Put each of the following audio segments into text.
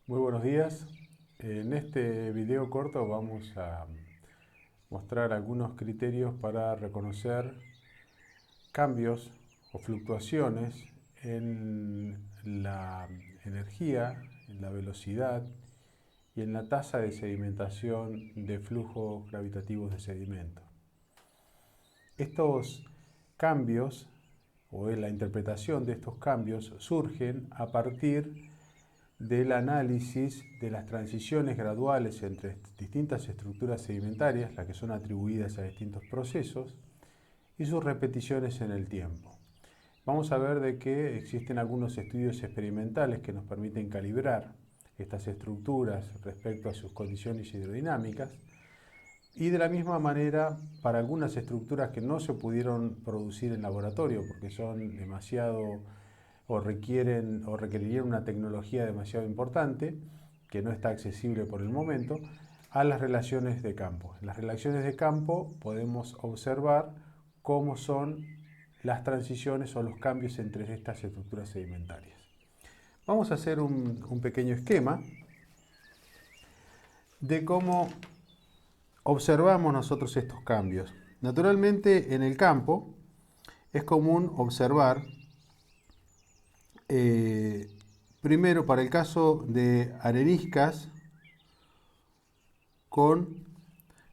Muy buenos días. En este video corto vamos a mostrar algunos criterios para reconocer cambios o fluctuaciones en la energía, en la velocidad y en la tasa de sedimentación de flujos gravitativos de sedimento. Estos cambios o la interpretación de estos cambios surgen a partir del análisis de las transiciones graduales entre distintas estructuras sedimentarias, las que son atribuidas a distintos procesos, y sus repeticiones en el tiempo. Vamos a ver de que existen algunos estudios experimentales que nos permiten calibrar estas estructuras respecto a sus condiciones hidrodinámicas, y de la misma manera para algunas estructuras que no se pudieron producir en laboratorio porque son demasiado o requerirían una tecnología demasiado importante que no está accesible por el momento, a las relaciones de campo. En las relaciones de campo podemos observar cómo son las transiciones o los cambios entre estas estructuras sedimentarias. Vamos a hacer un pequeño esquema de cómo observamos nosotros estos cambios. Naturalmente en el campo es común observar primero, para el caso de areniscas con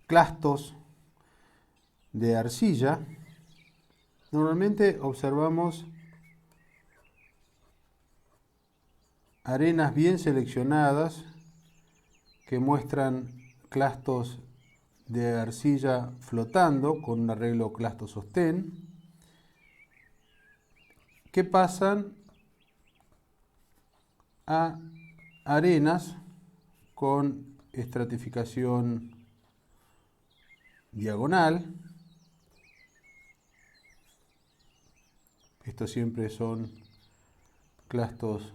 clastos de arcilla, normalmente observamos arenas bien seleccionadas que muestran clastos de arcilla flotando con un arreglo clasto-sostén, que pasan a arenas con estratificación diagonal. Estos siempre son clastos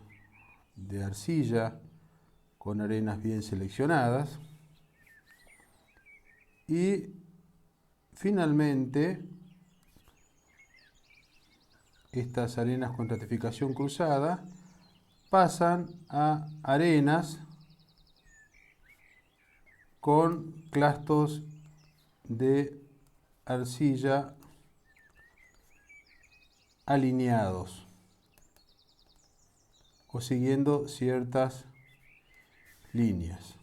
de arcilla con arenas bien seleccionadas. Y finalmente, estas arenas con estratificación cruzada pasan a arenas con clastos de arcilla alineados o siguiendo ciertas líneas.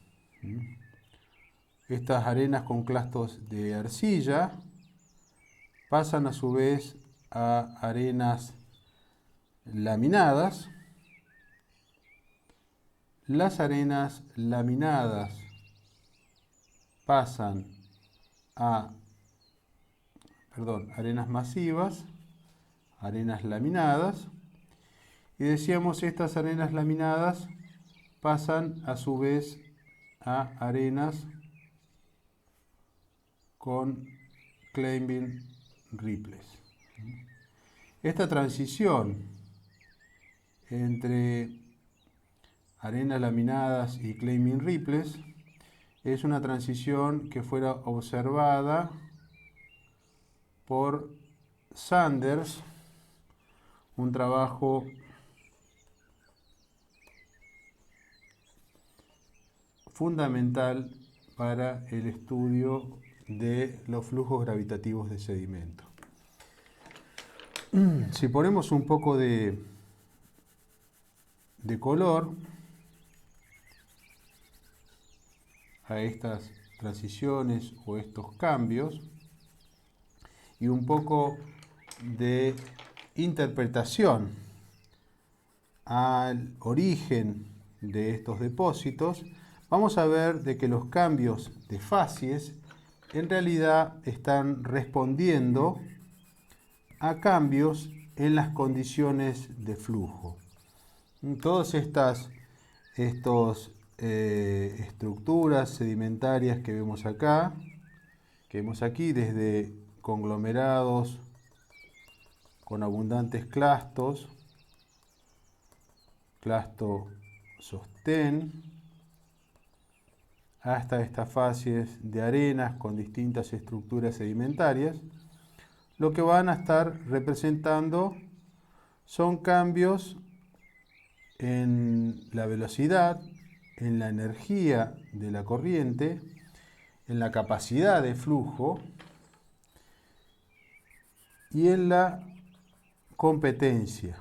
Estas arenas con clastos de arcilla pasan a su vez a arenas laminadas. Las arenas laminadas pasan a, arenas masivas, arenas laminadas, y decíamos estas arenas laminadas pasan a su vez a arenas con climbing ripples. Esta transición entre arenas laminadas y climbing ripples es una transición que fuera observada por Sanders, un trabajo fundamental para el estudio de los flujos gravitativos de sedimento. Si ponemos un poco de color a estas transiciones o estos cambios y un poco de interpretación al origen de estos depósitos, vamos a ver de que los cambios de facies en realidad están respondiendo a cambios en las condiciones de flujo. Todas estas estructuras sedimentarias que vemos acá, que vemos aquí, desde conglomerados con abundantes clastos, clasto-sostén, hasta estas facies de arenas con distintas estructuras sedimentarias, lo que van a estar representando son cambios en la velocidad, en la energía de la corriente, en la capacidad de flujo y en la competencia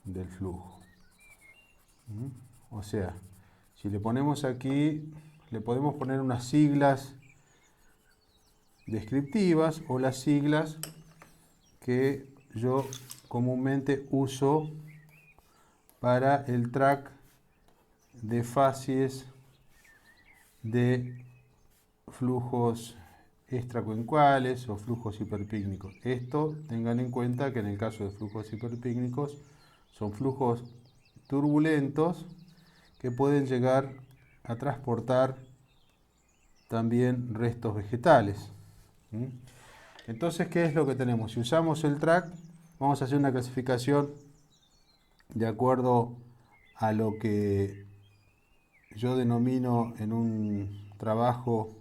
del flujo. O sea, si le ponemos aquí, le podemos poner unas siglas descriptivas o las siglas que yo comúnmente uso para el track de facies de flujos extracuencuales o flujos hiperpícnicos. Esto tengan en cuenta que en el caso de flujos hiperpícnicos son flujos turbulentos que pueden llegar a transportar también restos vegetales. Entonces, ¿qué es lo que tenemos? Si usamos el track, vamos a hacer una clasificación de acuerdo a lo que yo denomino en un trabajo,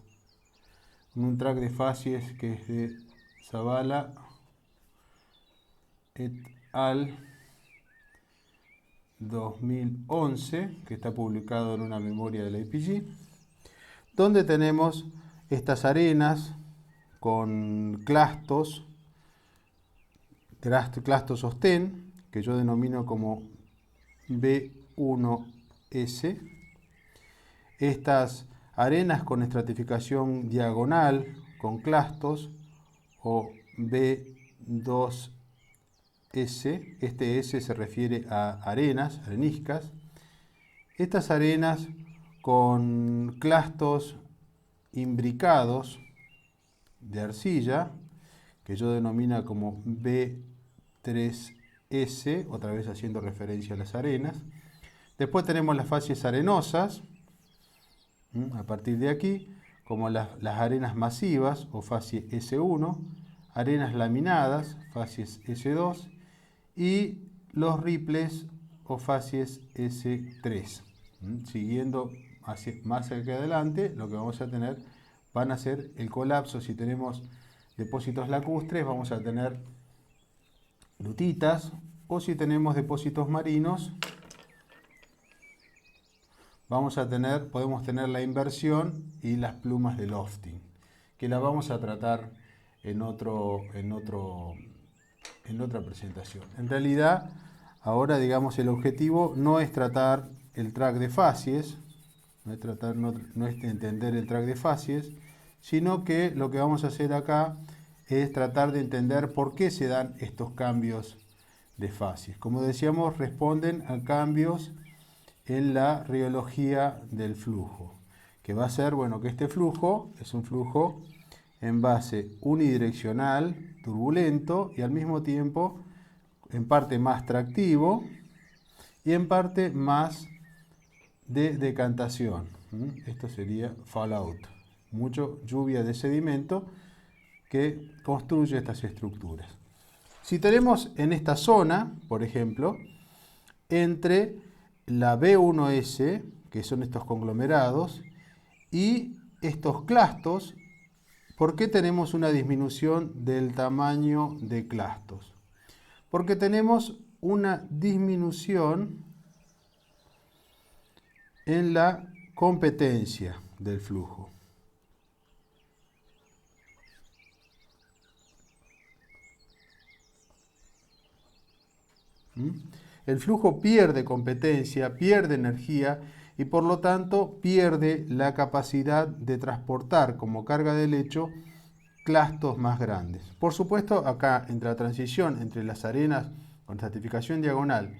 en un track de facies que es de Zavala et al. 2011, que está publicado en una memoria de la IPG, donde tenemos estas arenas con clastos sostén, que yo denomino como B1S, estas arenas con estratificación diagonal con clastos o B2S, este S se refiere a arenas, areniscas, estas arenas con clastos imbricados de arcilla, que yo denomino como B3S, otra vez haciendo referencia a las arenas. Después tenemos las facies arenosas, a partir de aquí, como las arenas masivas o facie S1, arenas laminadas, facies S2, y los ripples o facies S3. Siguiendo más hacia adelante, lo que vamos a tener van a ser el colapso. Si tenemos depósitos lacustres, vamos a tener lutitas, o si tenemos depósitos marinos, podemos tener la inversión y las plumas de lofting, que la vamos a tratar en otra presentación. En realidad, ahora digamos el objetivo no es tratar el track de facies, no es entender el track de facies, sino que lo que vamos a hacer acá es tratar de entender por qué se dan estos cambios de facies. Como decíamos, responden a cambios en la riología del flujo, que va a ser, bueno, que este flujo es un flujo en base unidireccional, turbulento y al mismo tiempo en parte más tractivo y en parte más de decantación. Esto sería fallout, mucho lluvia de sedimento que construye estas estructuras. Si tenemos en esta zona, por ejemplo, entre la B1S, que son estos conglomerados, y estos clastos, ¿por qué tenemos una disminución del tamaño de clastos? Porque tenemos una disminución en la competencia del flujo. El flujo pierde competencia, pierde energía y por lo tanto pierde la capacidad de transportar como carga de lecho clastos más grandes. Por supuesto, acá entre la transición entre las arenas con estratificación diagonal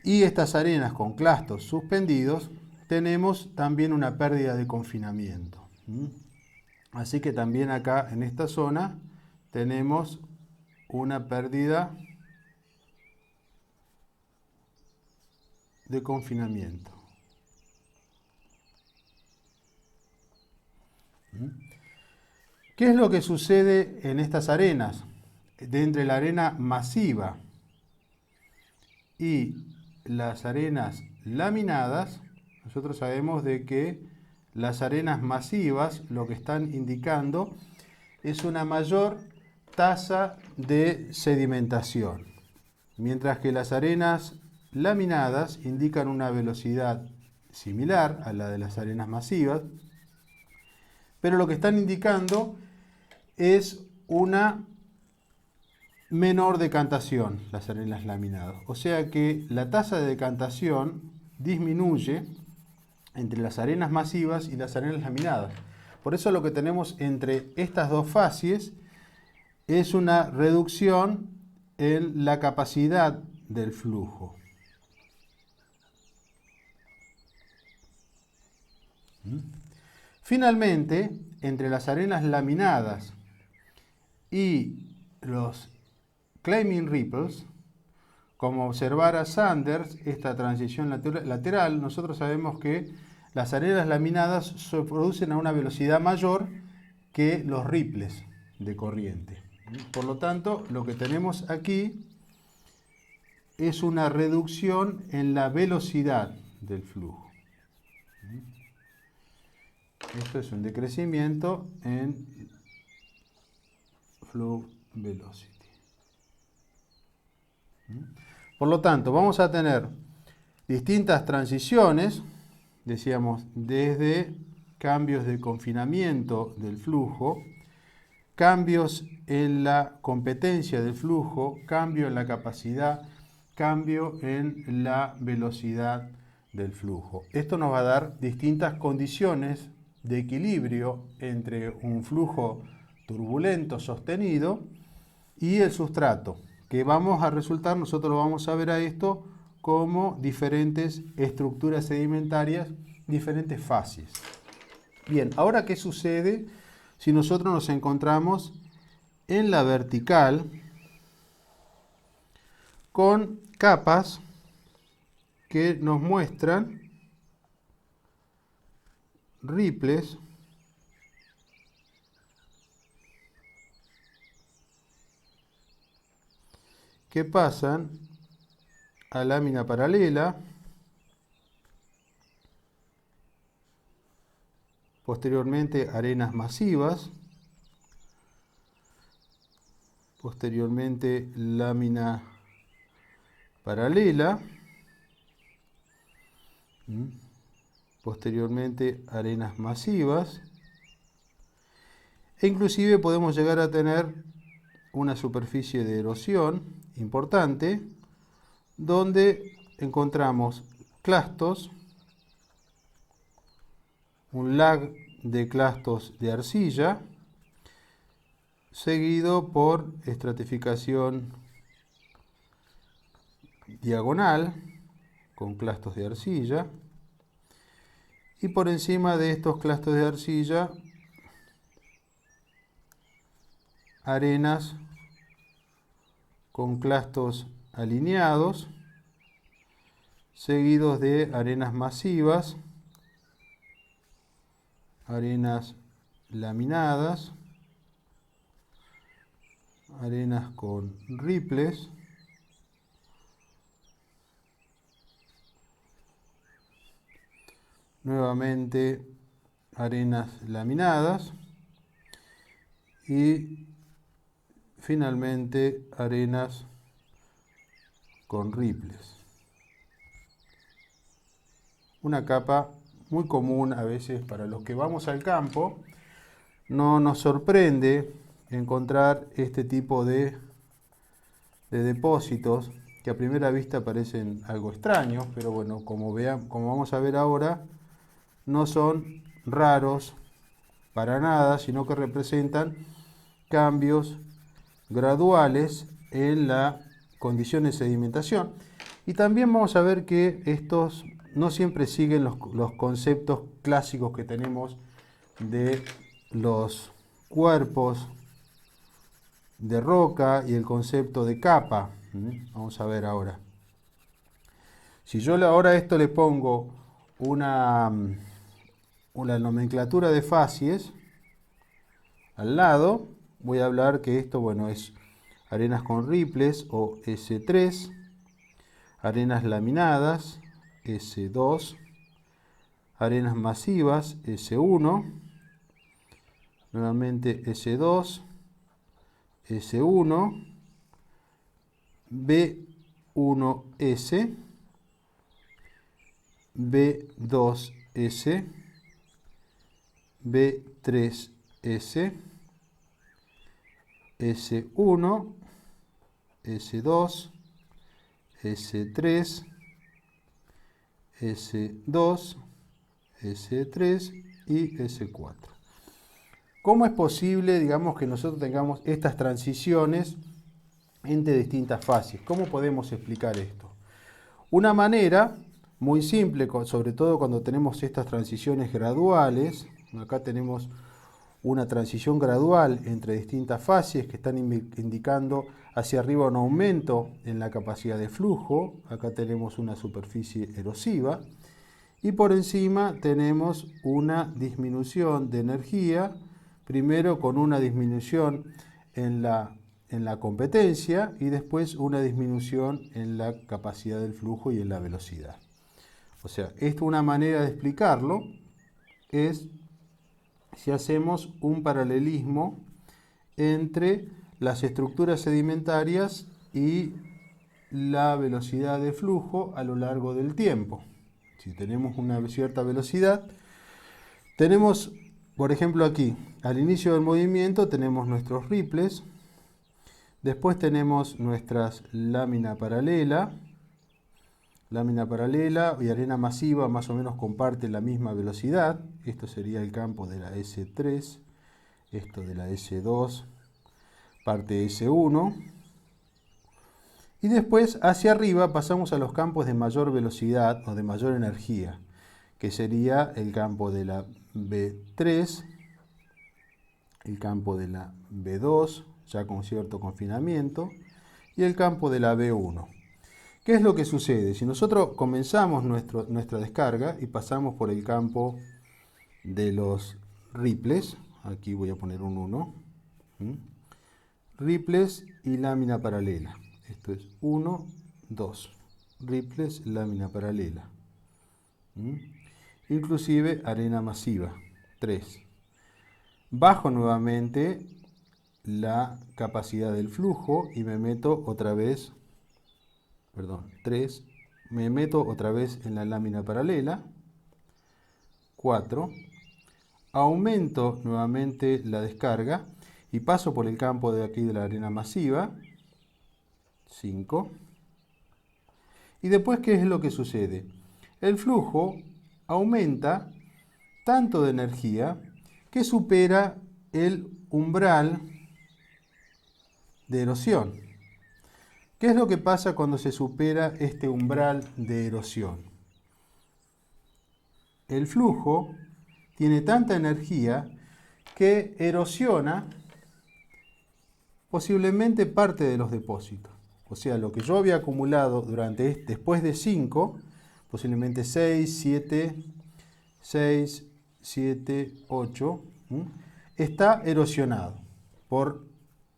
y estas arenas con clastos suspendidos, tenemos también una pérdida de confinamiento. Así que también acá en esta zona tenemos una pérdida de confinamiento. ¿Qué es lo que sucede en estas arenas? Entre la arena masiva y las arenas laminadas, nosotros sabemos de que las arenas masivas lo que están indicando es una mayor tasa de sedimentación, mientras que las arenas laminadas indican una velocidad similar a la de las arenas masivas, pero lo que están indicando es una menor decantación, las arenas laminadas. O sea que la tasa de decantación disminuye entre las arenas masivas y las arenas laminadas. Por eso lo que tenemos entre estas dos facies es una reducción en la capacidad del flujo. Finalmente, entre las arenas laminadas y los climbing ripples, como observara Sanders, esta transición lateral, nosotros sabemos que las arenas laminadas se producen a una velocidad mayor que los ripples de corriente. Por lo tanto, lo que tenemos aquí es una reducción en la velocidad del flujo. Esto es un decrecimiento en flow velocity. Por lo tanto, vamos a tener distintas transiciones, decíamos, desde cambios de confinamiento del flujo, cambios en la competencia del flujo, cambio en la capacidad, cambio en la velocidad del flujo. Esto nos va a dar distintas condiciones de equilibrio entre un flujo turbulento sostenido y el sustrato, que vamos a resultar, nosotros lo vamos a ver a esto como diferentes estructuras sedimentarias, diferentes fases. Bien, ahora ¿qué sucede si nosotros nos encontramos en la vertical con capas que nos muestran ripples que pasan a lámina paralela, posteriormente arenas masivas, posteriormente lámina paralela, posteriormente arenas masivas, e inclusive podemos llegar a tener una superficie de erosión importante, donde encontramos clastos, un lag de clastos de arcilla, seguido por estratificación diagonal con clastos de arcilla, y por encima de estos clastos de arcilla, arenas con clastos alineados, seguidos de arenas masivas, arenas laminadas, arenas con ripples, nuevamente arenas laminadas y finalmente arenas con ripples. Una capa muy común a veces para los que vamos al campo. No nos sorprende encontrar este tipo de depósitos que a primera vista parecen algo extraños, pero bueno, como vamos a ver ahora, no son raros para nada, sino que representan cambios graduales en la condición de sedimentación. Y también vamos a ver que estos no siempre siguen los conceptos clásicos que tenemos de los cuerpos de roca y el concepto de capa. Vamos a ver ahora. Si yo ahora a esto le pongo una nomenclatura de facies al lado, voy a hablar que esto, bueno, es arenas con ripples o S3, arenas laminadas S2, arenas masivas S1, nuevamente S2, S1, B1S B2S, B3S, S1, S2, S3, S2, S3 y S4. ¿Cómo es posible, digamos, que nosotros tengamos estas transiciones entre distintas fases? ¿Cómo podemos explicar esto? Una manera muy simple, sobre todo cuando tenemos estas transiciones graduales, acá tenemos una transición gradual entre distintas fases que están indicando hacia arriba un aumento en la capacidad de flujo, acá tenemos una superficie erosiva, y por encima tenemos una disminución de energía, primero con una disminución en la competencia y después una disminución en la capacidad del flujo y en la velocidad. O sea, esto una manera de explicarlo es si hacemos un paralelismo entre las estructuras sedimentarias y la velocidad de flujo a lo largo del tiempo. Si tenemos una cierta velocidad, tenemos, por ejemplo aquí, al inicio del movimiento tenemos nuestros ripples, después tenemos nuestras lámina paralela y arena masiva más o menos comparten la misma velocidad. Esto sería el campo de la S3, esto de la S2, parte S1. Y después hacia arriba pasamos a los campos de mayor velocidad o de mayor energía, que sería el campo de la B3, el campo de la B2, ya con cierto confinamiento, y el campo de la B1. ¿Qué es lo que sucede? Si nosotros comenzamos nuestra descarga y pasamos por el campo de los ripples, aquí voy a poner un 1, ripples y lámina paralela. Esto es 1, 2, ripples, lámina paralela. Inclusive arena masiva, 3. Bajo nuevamente la capacidad del flujo y me meto otra vez, 3, me meto otra vez en la lámina paralela, 4, aumento nuevamente la descarga y paso por el campo de aquí de la arena masiva, 5, y después ¿qué es lo que sucede? El flujo aumenta tanto de energía que supera el umbral de erosión. ¿Qué es lo que pasa cuando se supera este umbral de erosión? El flujo tiene tanta energía que erosiona posiblemente parte de los depósitos. O sea, lo que yo había acumulado después de 5, posiblemente 6, 7, 8, está erosionado por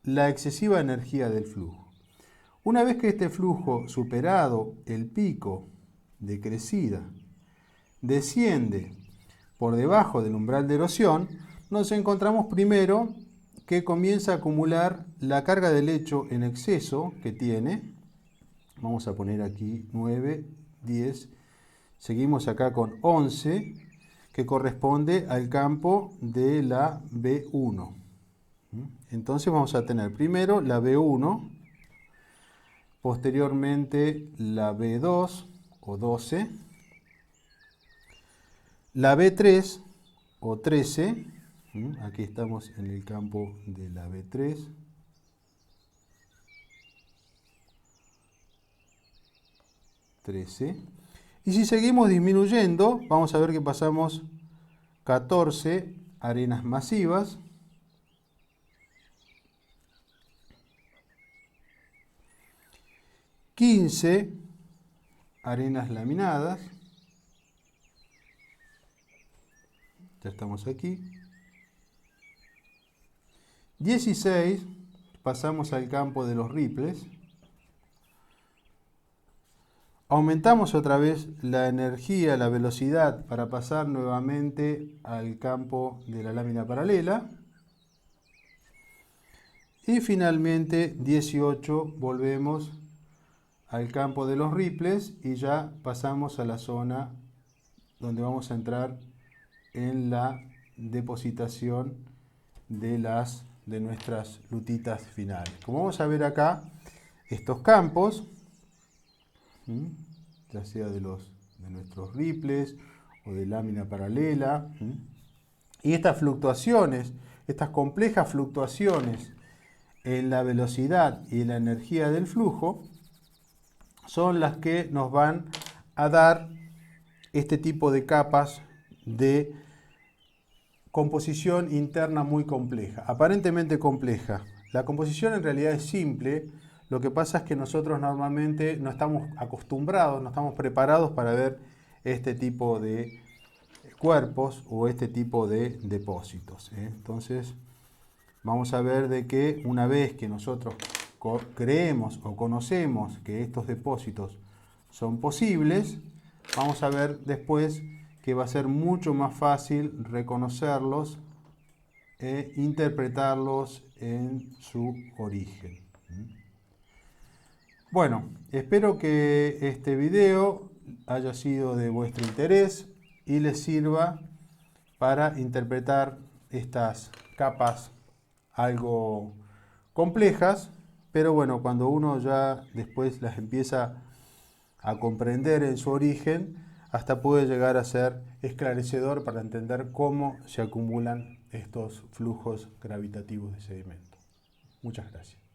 la excesiva energía del flujo. Una vez que este flujo, superado el pico de crecida, desciende por debajo del umbral de erosión, nos encontramos primero que comienza a acumular la carga de lecho en exceso que tiene. Vamos a poner aquí 9, 10, seguimos acá con 11, que corresponde al campo de la B1. Entonces vamos a tener primero la B1, posteriormente la B2 o 12, la B3 o 13, aquí estamos en el campo de la B3, y si seguimos disminuyendo, vamos a ver que pasamos 14 arenas masivas, 15 arenas laminadas, ya estamos aquí, 16 pasamos al campo de los ripples, aumentamos otra vez la energía, la velocidad para pasar nuevamente al campo de la lámina paralela. Y finalmente 18 volvemos al campo de los ripples y ya pasamos a la zona donde vamos a entrar en la depositación de nuestras lutitas finales. Como vamos a ver acá, estos campos, ya sea de nuestros ripples o de lámina paralela, y estas fluctuaciones, estas complejas fluctuaciones en la velocidad y en la energía del flujo, son las que nos van a dar este tipo de capas de composición interna muy compleja, aparentemente compleja. La composición en realidad es simple, lo que pasa es que nosotros normalmente no estamos acostumbrados, no estamos preparados para ver este tipo de cuerpos o este tipo de depósitos. Entonces, vamos a ver de que una vez que nosotros creemos o conocemos que estos depósitos son posibles, vamos a ver después que va a ser mucho más fácil reconocerlos e interpretarlos en su origen. Bueno, espero que este video haya sido de vuestro interés y les sirva para interpretar estas capas algo complejas, pero bueno, cuando uno ya después las empieza a comprender en su origen, hasta puede llegar a ser esclarecedor para entender cómo se acumulan estos flujos gravitativos de sedimento. Muchas gracias.